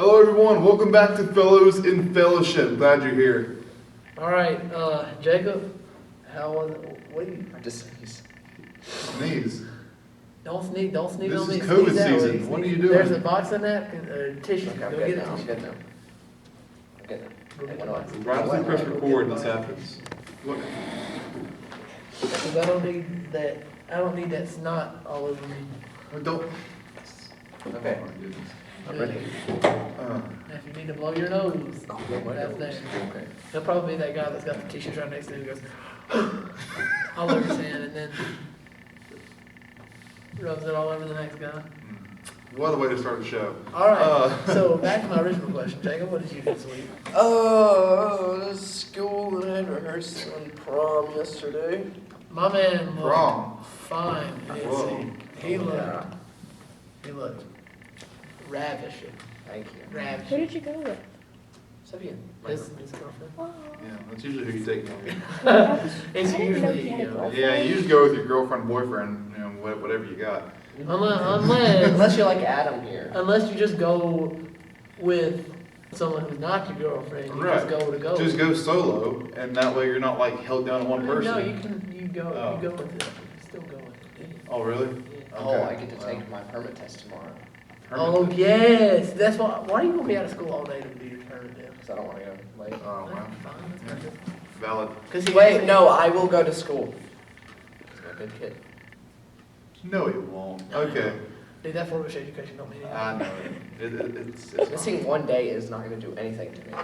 Hello everyone, welcome back to Fellows in Fellowship. Glad you're here. All right, Jacob, how was it? What do you Just Sneeze. don't sneeze on me. This is Sneeze COVID that way. season. What are you doing? There's a box of napkins, tissue. Okay, I'm Go good get now. a I'm tissue. good now. I'm good now. Go get Hey, the what box. do Right I- after the press record, this happens. What? Because I don't need that. I don't need that snot all over me. What don't? Okay, Oh my goodness. I'm ready. If you need to blow your nose, Oh, no, my that's nose. there. Okay. He'll probably be that guy that's got the tissues right next to him. Who goes all over his hand and then rubs it all over the next guy. What a way to start the show. All right. So back to my original question, Jacob. What did you do this week? Oh, school and I had rehearsal and prom yesterday. My man looked Prom. fine. Whoa. He looked. Yeah. He looked ravishing. Thank you. Who Ravishing. did you go with? Sabian. His girlfriend. Oh. Yeah, that's usually who you take home. It's I didn't know usually he had a you know, girlfriend. Yeah, you just go with your girlfriend, boyfriend, you know, whatever you got. unless you're like Adam here. unless you just go with someone who's not your girlfriend. You Right. just go to go. Just go solo, and that way you're not like held down to one person. No, you can. You go. Oh. You go with it. You still go with it. Oh, really? Yeah. Oh, Okay. I get to take my permit test tomorrow Oh yes, that's why. Why are you gonna be out of school all day to do your turn then? because I don't want to go late. Oh, wow. Fine, that's perfect. Valid. 'Cause he Wait, no, I will go to school. I'm a good kid. No, you won't. Okay. Dude, that formal education don't mean anything. I know. It's Missing one day is not going to do anything to me.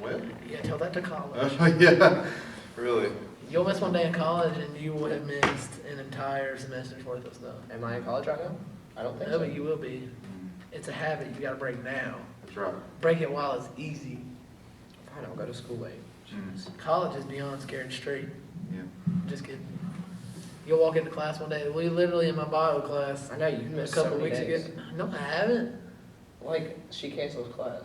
Well, Yeah, tell that to college. yeah, really. You'll miss one day in college and you would have missed an entire semester's worth of stuff. Am I in college right now? I don't think No, so. but you will be. It's a habit you gotta break now. That's right. Break it while it's easy. Fine, I'll go to school late. Mm. College is beyond scared straight. Yeah. Just kidding. You'll walk into class one day. We literally in my bio class I know you a missed couple so many weeks days. ago. No, I haven't. Like she cancels class.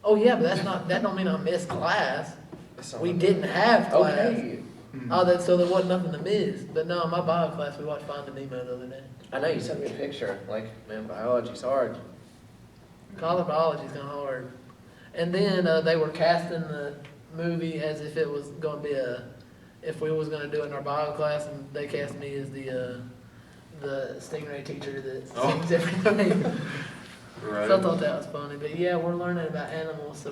Oh yeah, but that don't mean I missed class. That's not We what- didn't have class. Okay. Oh, so there wasn't nothing to miss. But no, in my bio class we watched Finding Nemo the other day. I know you sent me a picture. Like, man, biology's hard. College biology's kind of hard. And then they were casting the movie as if it was going to be if we was going to do it in our bio class, and they cast me as the stingray teacher that sings everything. Right. So I thought that was funny. But yeah, we're learning about animals, so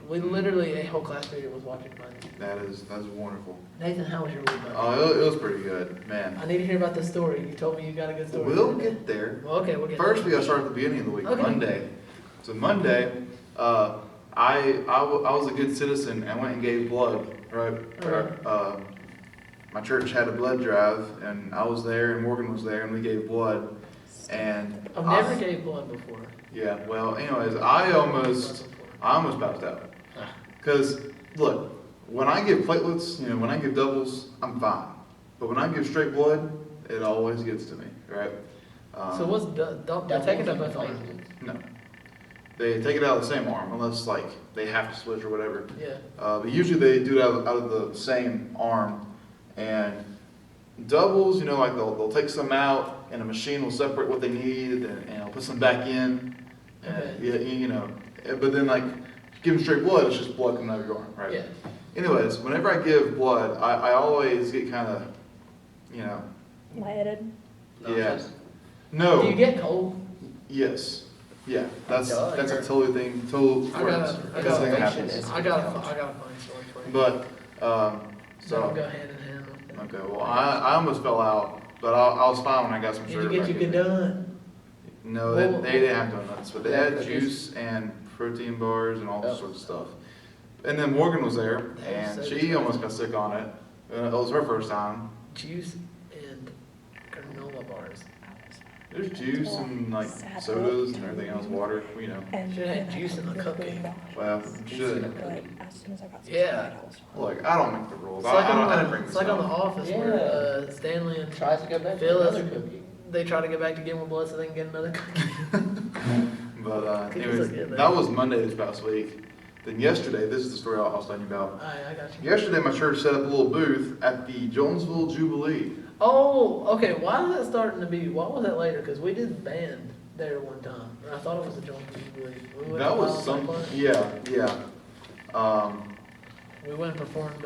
we literally, a whole class period was watching Finding Nemo. That's wonderful. Nathan, how was your week? buddy? Oh, it was pretty good, man. I need to hear about this story. You told me you got a good story. We'll get there. Well, okay, we'll get First, we there. got to start at the beginning of the week, Okay. Monday. So Monday, I was a good citizen and went and gave blood. Right. Uh-huh. My church had a blood drive, and I was there, and Morgan was there, and we gave blood. And I've never gave blood before. Yeah. Well, anyways, I almost passed out. Because look, when I give platelets, when I give doubles, I'm fine. But when I give straight blood, it always gets to me, right? So what's don't take it up both arms. No. They take it out of the same arm, unless like they have to switch or whatever. Yeah. But usually they do it out of the same arm. And doubles, like they'll take some out, and a machine will separate what they need, and it'll put some back in. And, but then like giving straight blood, it's just blood coming out of your arm, right? Yeah. Anyways, whenever I give blood, I always get kind of, Lightheaded. yeah. No. Do you get cold? Yes. Yeah. That's Duh, a you're- total I got difference. a- That's the thing that Convection happens. is- I got a funny story for you. But So I'll so go hand in hand with that. okay. Well, I almost fell out, but I was fine when I got some Did sugar. you get back your in good me. done? No, Well, they didn't have donuts, but they Yeah, had cookies. juice and protein bars and all Oh. sorts of stuff. And then Morgan was there, That and was so she almost got sick on it. It was her first time. Juice and granola bars. There's juice and like sodas and everything else, water, And Should've had then I juice had in the to cookie. bring it on. Well, Juice should. in a But, like, as soon as I got Yeah. Look, I don't make the rules. It's like, I didn't bring it's this like on The up. Office where Stanley and Tries to go back to Phyllis, another cookie. they try to get back to get more blood so they can get another cookie. But Cookies anyways, are good, that though. was Monday this past week. Then yesterday, this is the story I was telling you about. I got you. Yesterday, my church set up a little booth at the Jonesville Jubilee. Oh, okay. Why is that starting to be? Why was that later? Because we did band. there one time. And I thought it was a joint Jubilee. We went That to was Wild some, Park. yeah. We went and performed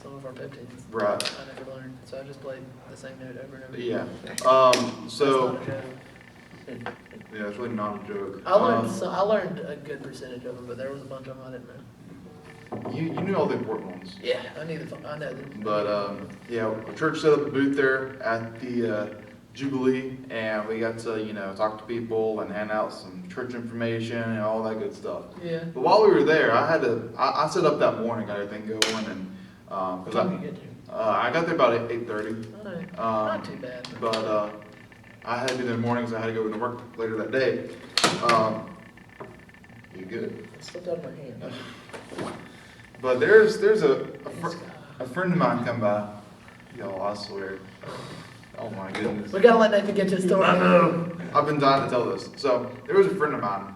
some of our pep tunes. Right. I never learned, so I just played the same note over and over. Yeah. That's So, not a joke. yeah, it's really not a joke. I learned a good percentage of them, but there was a bunch of them I didn't know. You knew all the important ones. Yeah, I know them. But, yeah, the church set up a booth there at the Jubilee, and we got to, talk to people and hand out some church information and all that good stuff. Yeah. But while we were there, I set up that morning, got everything going, and, What cause time did you get there? I got there about 8:30. Alright, not too bad. But, I had to do the mornings, I had to go into work later that day. You good? It slipped out of my hand. But there's a friend of mine come by. Y'all, I swear. Oh my goodness. We gotta let Nathan get to his story. I know. I've been dying to tell this. So there was a friend of mine.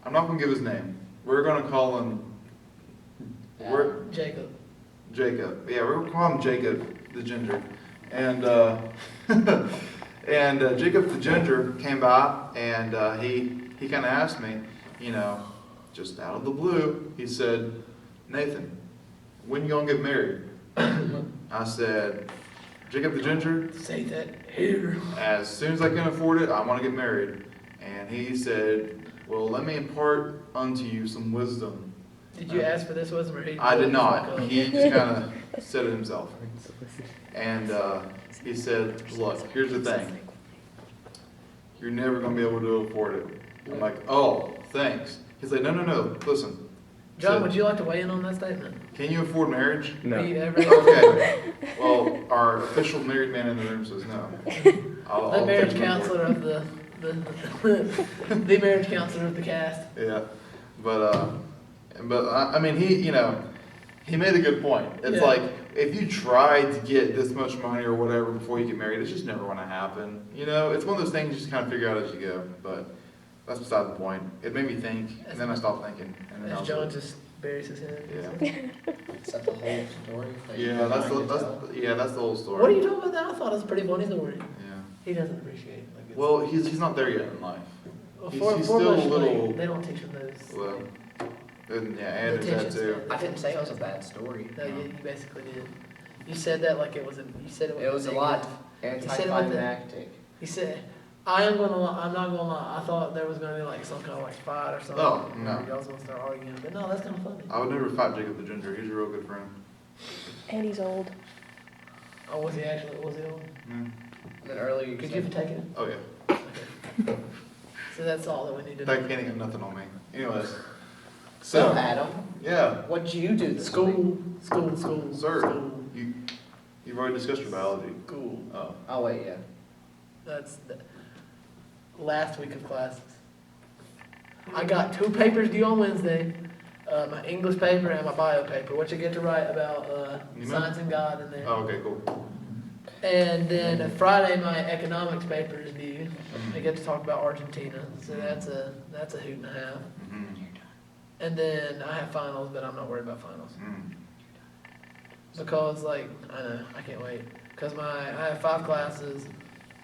I'm not gonna give his name. We're gonna call him. Jacob. Jacob. Yeah, we're gonna call him Jacob the Ginger. And and Jacob the Ginger came by, and he kind of asked me, just out of the blue, he said, "Nathan, when you gonna get married?" I said, "Jacob the Ginger, Say that here. as soon as I can afford it, I want to get married." And he said, "Well, let me impart unto you some wisdom." Did you ask for this wisdom or he? I did not. Like, He just kind of said it himself. And he said, "Look, here's the thing. You're never going to be able to afford it." I'm like, "Oh, thanks." He's like, No. Listen. John, Said, would you like to weigh in on that statement? "Can you afford marriage?" No. Okay. Well, our official married man in the room says no. The marriage counselor of the marriage counselor of the cast. Yeah, but I mean, he made a good point. It's Yeah. like, if you try to get this much money or whatever before you get married, it's just never going to happen. It's one of those things you just kind of figure out as you go. But that's beside the point. It made me think, and then I stopped thinking. And then I As was John like, just buries his head. yeah, Is that the whole story? Like, yeah, that's trying to tell? that's the whole story. What are you talking about that? I thought it was a pretty funny story. Yeah. He doesn't appreciate it. Like it's, Well, he's not there yet in life. well, he's for still a much, little- like, they don't teach him those. Well, and yeah, and The there's that tensions. too. I didn't say it was a bad story. No, you basically did. You said that like it was you said it was. It was a lot negative. anticlimactic. He said, I'm not gonna lie, I thought there was gonna be like some kind of like fight or something. Oh, no. Y'all was gonna start arguing, but no, that's kind of funny. I would never fight Jacob the Ginger. He's a real good friend. And he's old. Oh, was he old? Mm. And then earlier you Could you said, even take it? Oh yeah. Okay. So that's all that we need to That know. can't get nothing on me. Anyways. so So, Adam, yeah, what'd you do this week? School. sir, School. you've already discussed your biology. School. Oh. Oh wait, yeah. That's the last week of classes. I got 2 papers due on Wednesday, my English paper and my bio paper, which I get to write about You science and God in there. Oh, okay, cool. And then Friday, my economics paper is due. I get to talk about Argentina, so that's a hoot and a half. Mhm. And then I have finals, but I'm not worried about finals Mm. because, like, I know I can't wait because I have 5 classes.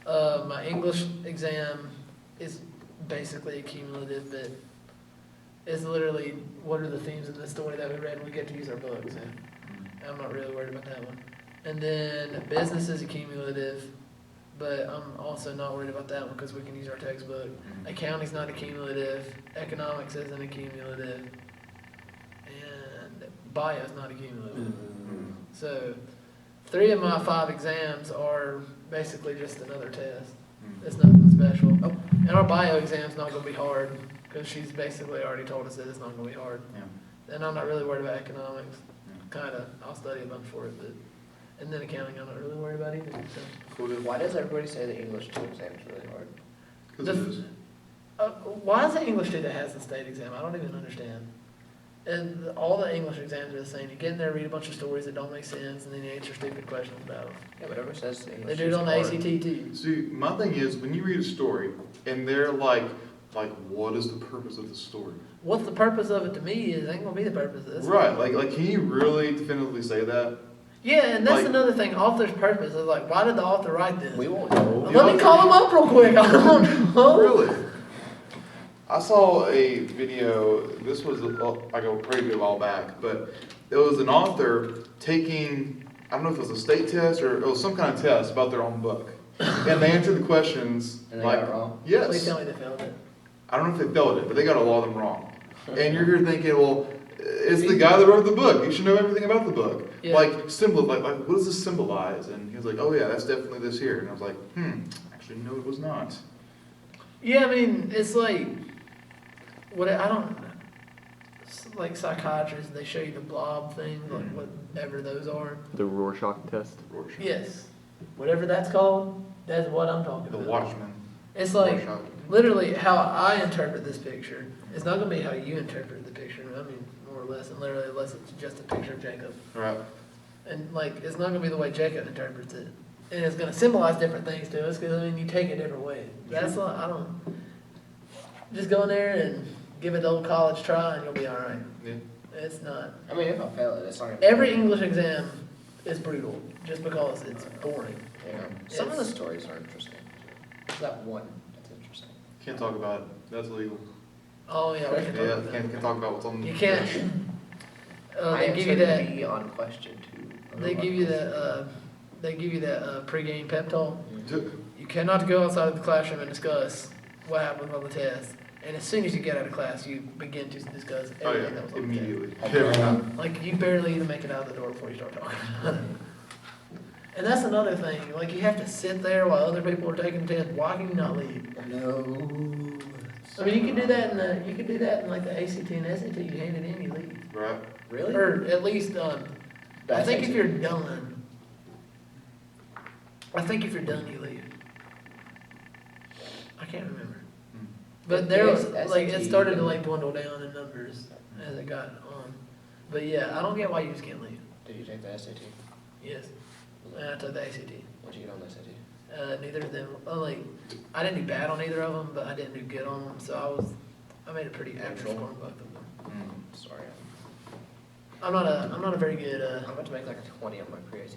My English exam is basically a cumulative, but it's literally what are the themes in the story that we read, and we get to use our books. And I'm not really worried about that one. And then business is a cumulative, but I'm also not worried about that one because we can use our textbook. Accounting's not a cumulative, economics isn't a cumulative, and bio's not a cumulative. So 3 of my 5 exams are basically just another test. It's nothing special. And our bio exam's not going to be hard because she's basically already told us that it's not going to be hard. Yeah. And I'm not really worried about economics. Kind of, I'll study a bunch for it, but and then accounting I'm not really worried about either. So. Cool. Why does everybody say the English 2 exam is really hard? 'Cause it is. Why is the English student that has the state exam? I don't even understand. And all the English exams are the same. You get in there, read a bunch of stories that don't make sense, and then you answer stupid questions about them. Yeah, but everyone says the They English do it is on the hard. ACT too. See, my thing is, when you read a story, and they're like, what is the purpose of the story? What's the purpose of it to me is ain't gonna be the purpose of this. Right, like, can you really definitively say that? Yeah, and that's Like- another thing. Author's purpose is like, why did the author write this? We won't know. Let me call him up real quick. I don't know. Really? I saw a video, this was like a pretty good while back, but it was an author taking, I don't know if it was a state test or it was some kind of test about their own book. And they answered the questions And they like, got it wrong? Please yes. tell me they failed it. I don't know if they failed it, but they got a lot of them wrong. And you're here thinking, well, it's the guy that wrote the book. You should know everything about the book. Yeah. Like, like, what does this symbolize? And he was like, oh yeah, that's definitely this here. And I was like, actually, no, it was not. Yeah, I mean, it's like, I don't, it's like psychiatrists, they show you the blob thing, like whatever those are. The Rorschach test. Rorschach. Yes, whatever that's called, that's what I'm talking The about. Watchman. It's like, Rorschach. literally, how I interpret this picture, it's not gonna be how you interpret the picture, I mean, more or less, and literally, unless it's just a picture of Jacob. Right. And like, it's not gonna be the way Jacob interprets it. And it's gonna symbolize different things to us, because I mean, you take it different ways. That's not, I don't, just go in there and give it the old college try and you'll be alright. Yeah. It's not. I mean, if I fail it, it's not gonna be. Every English exam is brutal, just because it's boring. Yeah. Some of the It's- stories are interesting. There's that one that's interesting. Can't talk about it. That's illegal. Oh, yeah, we can talk Yeah, about that. can't talk about what's on the. You can't, I they give you answered that, B on question 2. they give you that, pregame pep talk. Ju- You cannot go outside of the classroom and discuss what happened on the test. And as soon as you get out of class, you begin to discuss Oh everything yeah, that was on the test. immediately. Every time. Like, you barely even make it out the door before you start talking about it. And that's another thing, like, you have to sit there while other people are taking the test. Why can you not leave? No. I mean, you can do that in like the ACT and SAT, you hand it in, you leave. Right. Really? Or at least, I think if you're done, you leave. I can't remember. Hmm. But there was, Yes, like, it SAT, started to you like dwindle down in numbers as it got on. But yeah, I don't get why you just can't leave. Did you take the SAT? Yes. And I took the ACT. What'd you get on the SAT? Neither of them, I didn't do bad on either of them, but I didn't do good on them, so I made a pretty average Neutral. score on both of them. Sorry. I'm not a very good, I'm about to make like a 20 on my pre-ACT.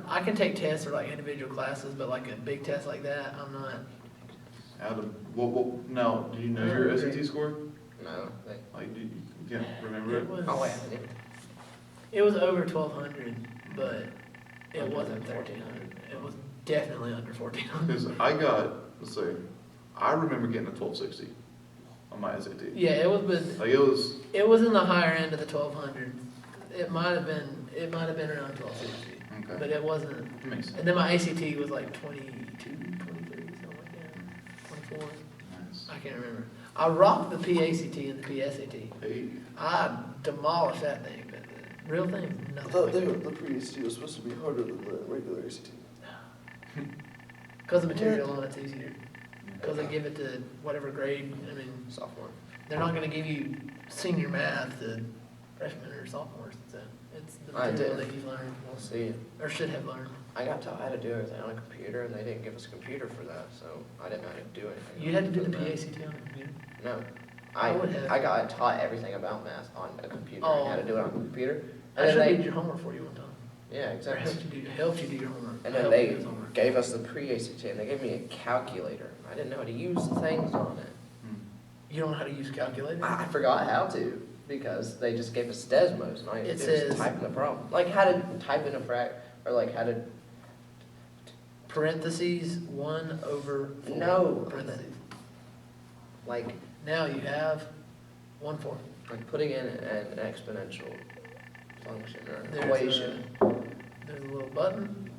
I can take tests for like individual classes, but like a big test like that, I'm not. Out of, well, no, do you know your SAT score? No. Like, you can't remember it? Oh, wait, I didn't. It was over 1,200, but it Under wasn't 1,300. It was definitely under 1,400. Because I got, let's say, I remember getting a 1260 on my SAT. Yeah, it was, but Like it was, it was in the higher end of the 1,200. It might have been around 1,260, okay, but it wasn't. that makes sense. And then my ACT was like 22, 23, something like that, 24. Nice. I can't remember. I rocked the PACT and the PSAT. Hey, I demolished that thing, but the real thing, I nothing. thought like the pre-ACT was supposed to be harder than the regular ACT. Because the material on it's easier. Because they give it to whatever grade. I mean, Sophomore. they're not going to give you senior math to freshmen or sophomores. So it's the I material did. that you've learned We'll see. or should have learned. I got taught how to do everything on a computer, and they didn't give us a computer for that, so I didn't know how to do anything. You had to do the with that. PACT on a computer. No. I would have. I got taught everything about math on a computer, Oh. and how to do it on a computer. I And should then have they, did your homework for you one time. yeah, Or exactly. helped you do your homework. And I then helped you they do his homework. gave us the pre-ACT, and they gave me a calculator. I didn't know how to use the things on it. You don't know how to use a calculator? I forgot how to, because they just gave us Desmos, and I It was says- typing the problem. Like how to type in a or like how to, Parentheses 1/4. No. Parentheses. like, Now you have 1/4. like putting in an exponential function or There's equation. There's a little button.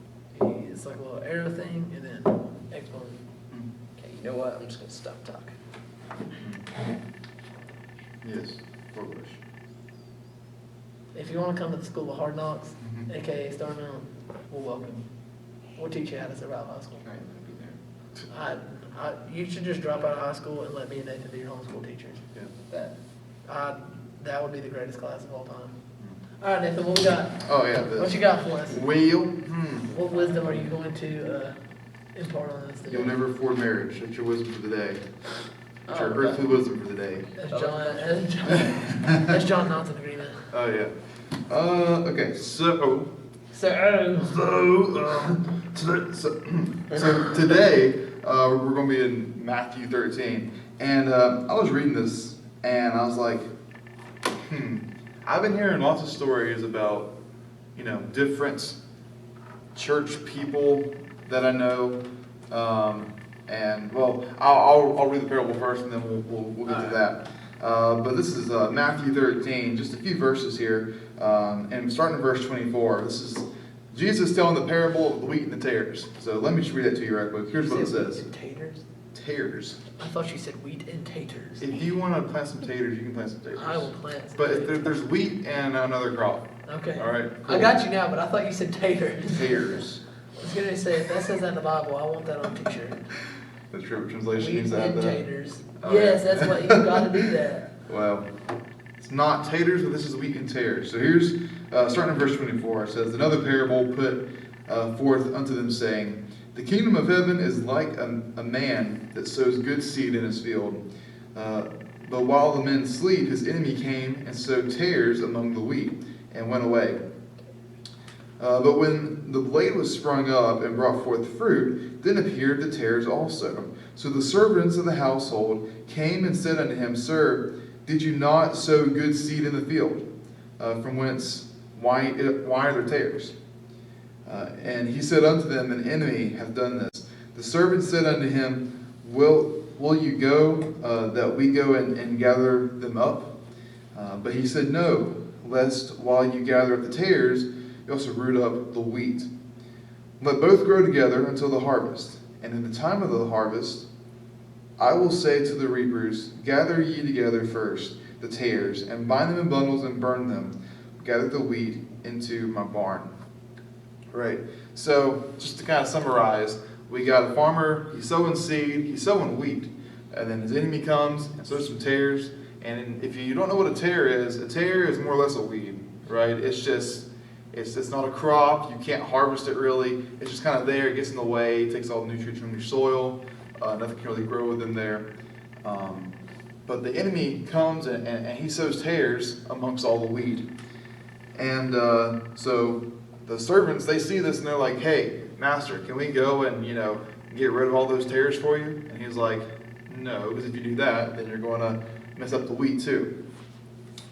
It's like a little arrow thing, and then exponent. Okay, you know what? I'm just gonna stop talking. yes, Polish. If you want to come to the School of Hard Knocks, Mhm. aka Star Mountain, we'll welcome you. We'll teach you how to survive high school. I ain't gonna be there. You should just drop out of high school and let me and Nathan be your homeschool teachers. Yeah. That would be the greatest class of all time. All right, Nathan, what we got? Oh, yeah, What this. you got for us? Well, What wisdom are you going to impart on us today? you'll never afford marriage. That's your wisdom for the day. That's your Oh, okay. earthly wisdom for the day. That's John Nonson's agreement. Oh, yeah. Okay, so So, so today we're going to be in Matthew 13. And I was reading this, and I was like, I've been hearing lots of stories about, different church people that I know. And, well, I'll read the parable first, and then we'll get to that. But this is Matthew 13, just a few verses here. And starting in verse 24, this is Jesus telling the parable of the wheat and the tares. So let me just read that to you right quick. Here's what it says. Taters? Tares. I thought you said wheat and taters. If you want to plant some taters, you can plant some taters. I will plant some But taters. there's wheat and another crop. Okay. All right. Cool. I got you now, but I thought you said taters. Tares. I was gonna say, if that says that in the Bible, I want that on a t-shirt. The true translation Wheat needs to have and that. taters. Oh, Yes, yeah. that's what, you gotta do that. Well, it's not taters, but this is wheat and tares. So here's, starting in verse 24, it says, Another parable put forth unto them, saying, The kingdom of heaven is like a man that sows good seed in his field. But while the men sleep, his enemy came and sowed tares among the wheat, and went away. But when the blade was sprung up and brought forth fruit, then appeared the tares also. So the servants of the household came and said unto him, Sir, did you not sow good seed in the field? From whence, why are there tares? And he said unto them, An enemy hath done this. The servants said unto him, Will you go, that we go and gather them up? But he said, No, lest while you gather up the tares, you also root up the wheat. Let both grow together until the harvest. And in the time of the harvest, I will say to the reapers, Gather ye together first the tares, and bind them in bundles and burn them. Gather the wheat into my barn. Right. So just to kind of summarize, we got a farmer, he's sowing seed, he's sowing wheat. And then his enemy comes and sows some tares. And if you don't know what a tare is more or less a weed, right? It's not a crop. You can't harvest it really. It's just kind of there. It gets in the way. It takes all the nutrients from your soil. Nothing can really grow with them there. But the enemy comes and he sows tares amongst all the wheat. And so the servants, they see this and they're like, Hey, master, can we go and, get rid of all those tares for you? And he's like, No, because if you do that, then you're going to mess up the wheat too.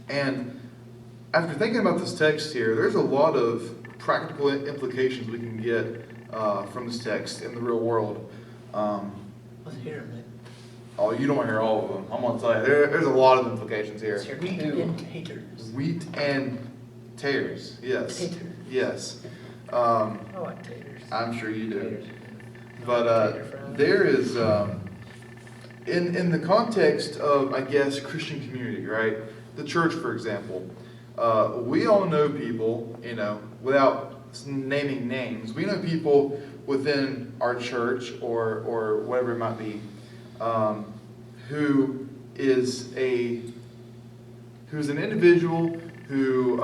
And after thinking about this text here, there's a lot of practical implications we can get from this text in the real world. Let's hear it, man. Oh, you don't want to hear all of them. I'm going to tell you, there's a lot of implications here. Let's hear wheat and taters. Wheat and tares, yes. Taters. Yes. I like taters. I'm sure you do. Taters. But there is, in the context of, I guess, Christian community, right? The church, for example. We all know people, without naming names, we know people within our church or whatever it might be, who's an individual who,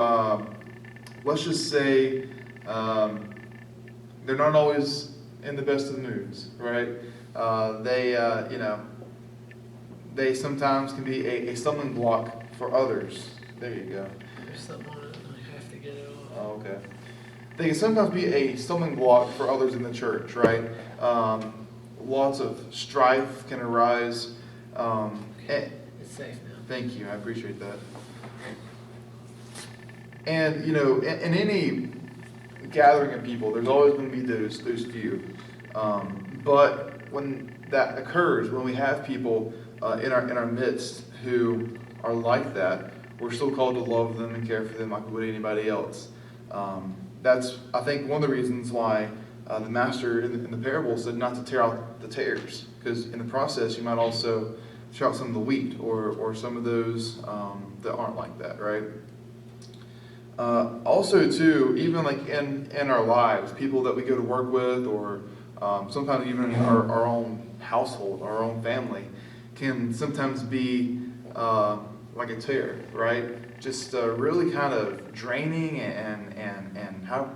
let's just say, they're not always in the best of moods, right? They sometimes can be a stumbling block for others. There you go. There's something on it, and I have to get it off. Oh, okay. They can sometimes be a stumbling block for others in the church, right? Lots of strife can arise. It's safe now. Thank you, I appreciate that. And, in any gathering of people, there's always going to be those few. But when that occurs, when we have people in our midst who are like that, we're still called to love them and care for them like we would anybody else. That's, I think, one of the reasons why the master in the parable said not to tear out the tares, because in the process you might also tear out some of the wheat or some of those that aren't like that, right? Also, too, even like in our lives, people that we go to work with, or sometimes even in our own household, our own family, can sometimes be like a tear, right? Just really kind of draining and how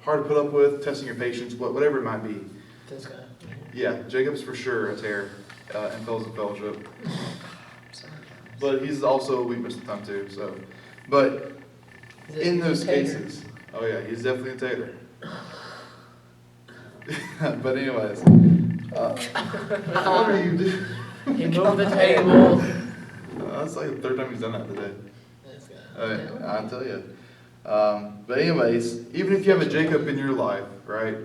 hard to put up with, testing your patience, whatever it might be. This guy. Yeah, Jacob's for sure a tear in fellowship, but he's also a weakness sometimes too. So, but in those cases, oh yeah, he's definitely a tater. But anyways, What are you doing? He moved the table. That's like the third time he's done that today. This guy. I'll tell you. But anyways, even if you have a Jacob in your life, right?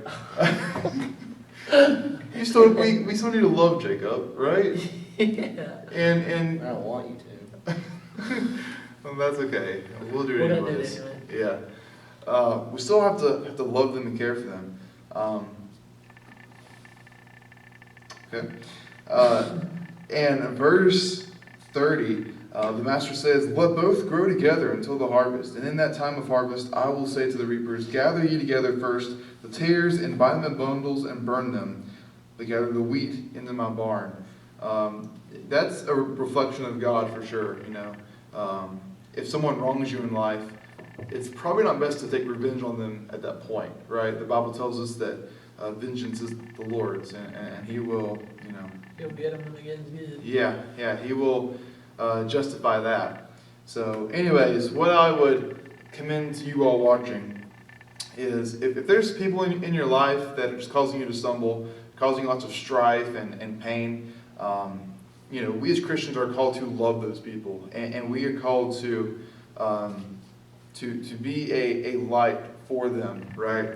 we still need to love Jacob, right? Yeah. And I don't want you to. well, that's okay. We'll do it We're gonna do anyways. it Yeah. We still have to love them and care for them. Okay. And in verse 30, the master says, "Let both grow together until the harvest. And in that time of harvest, I will say to the reapers, gather ye together first the tares and bind them in bundles and burn them, but gather the wheat into my barn." That's a reflection of God for sure. You know, if someone wrongs you in life, it's probably not best to take revenge on them at that point, right? The Bible tells us that vengeance is the Lord's, and He will, you know. He'll get him when the game's good. Yeah, He will justify that. So, anyways, what I would commend to you all watching is if there's people in your life that are just causing you to stumble, causing lots of strife and pain, you know, we as Christians are called to love those people, and we are called to be a light for them, right?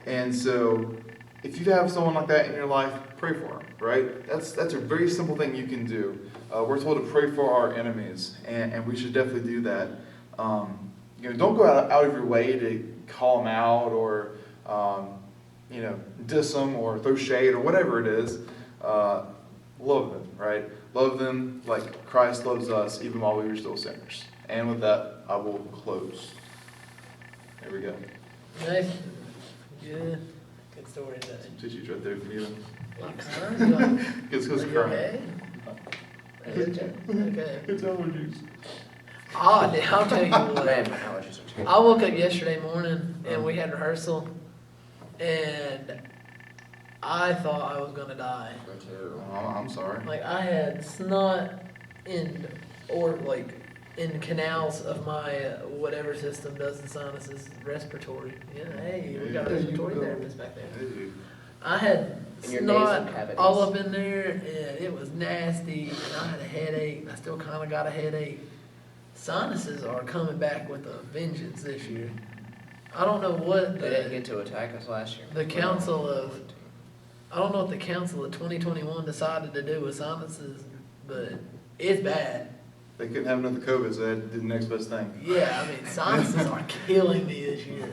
And so, if you have someone like that in your life, pray for them, right? That's a very simple thing you can do. We're told to pray for our enemies, and we should definitely do that. You know, don't go out of your way to call them out or you know, diss them or throw shade or whatever it is. Love them, right? Love them like Christ loves us, even while we were still sinners. And with that, I will close. There we go. Nice. Good. Good story today. Some tissues right there for you. It's It's crying. okay? Okay. It's allergies. I'll tell you Man, what. my allergies are terrible. I woke up yesterday morning and we had rehearsal, and I thought I was gonna die. Oh, I'm sorry. Like I had snot in in canals of my whatever system does the sinuses, respiratory. Yeah, hey, we got a There you respiratory go. therapist back there. Hey, dude. I had In your nasal snot cavities. all up in there, and it was nasty, and I had a headache. I still kind of got a headache. Sinuses are coming back with a vengeance this year. I don't know what They didn't get to attack us last year. the council of, I don't know what the council of 2021 decided to do with sinuses, but it's bad. They couldn't have another COVID, so they had to do the next best thing. Yeah, I mean, sinuses are killing me this year.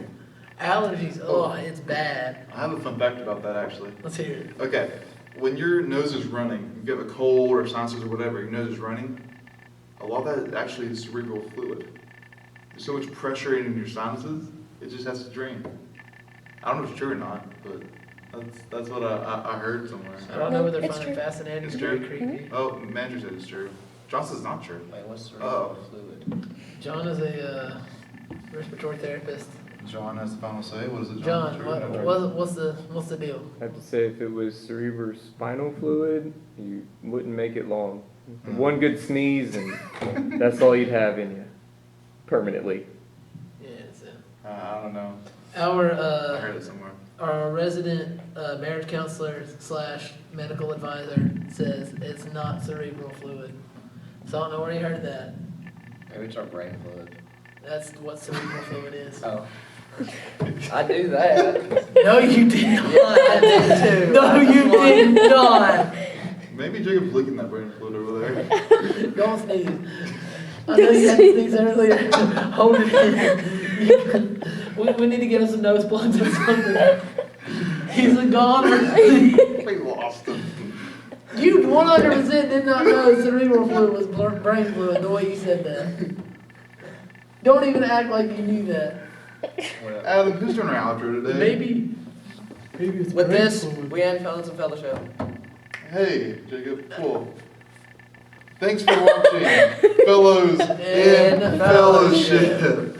Allergies, oh, it's bad. I have a fun fact about that, actually. Let's hear it. Okay, when your nose is running, you have a cold or sinuses or whatever, your nose is running, a lot of that is actually cerebral fluid. There's so much pressure in your sinuses, it just has to drain. I don't know if it's true or not, but that's what I heard somewhere. I don't know what they're It's finding true. fascinating. It's It's very true? creepy. Oh, manager said it's true. John says it's not true. Wait, what's the Oh. fluid? John is a respiratory therapist. John has the final say. What is it, John, True or not true? what's the deal? I have to say, if it was cerebrospinal fluid, you wouldn't make it long. Mm. One good sneeze, and that's all you'd have in you, permanently. Yeah, it's I don't know. our I heard it somewhere. our resident marriage counselor / medical advisor says it's not cerebral fluid. So I don't know where he heard that. Maybe it's our brain fluid. That's what cerebral fluid is. Oh. I do that. No, you did not. I did too. No, you did not. Maybe Jacob's licking that brain fluid over there. Don't sneeze. I know you had to sneeze earlier. Hold it in. We need to get him some nose plugs or something. He's a goner. We lost him. You 100% did not know cerebral fluid was brain fluid the way you said that. Don't even act like you knew that. Adam, who's doing our outro today? Maybe it's With brain this, fluid. we end Felons of Fellowship. Hey, Jacob, cool. Thanks for watching, fellows in In fellowship.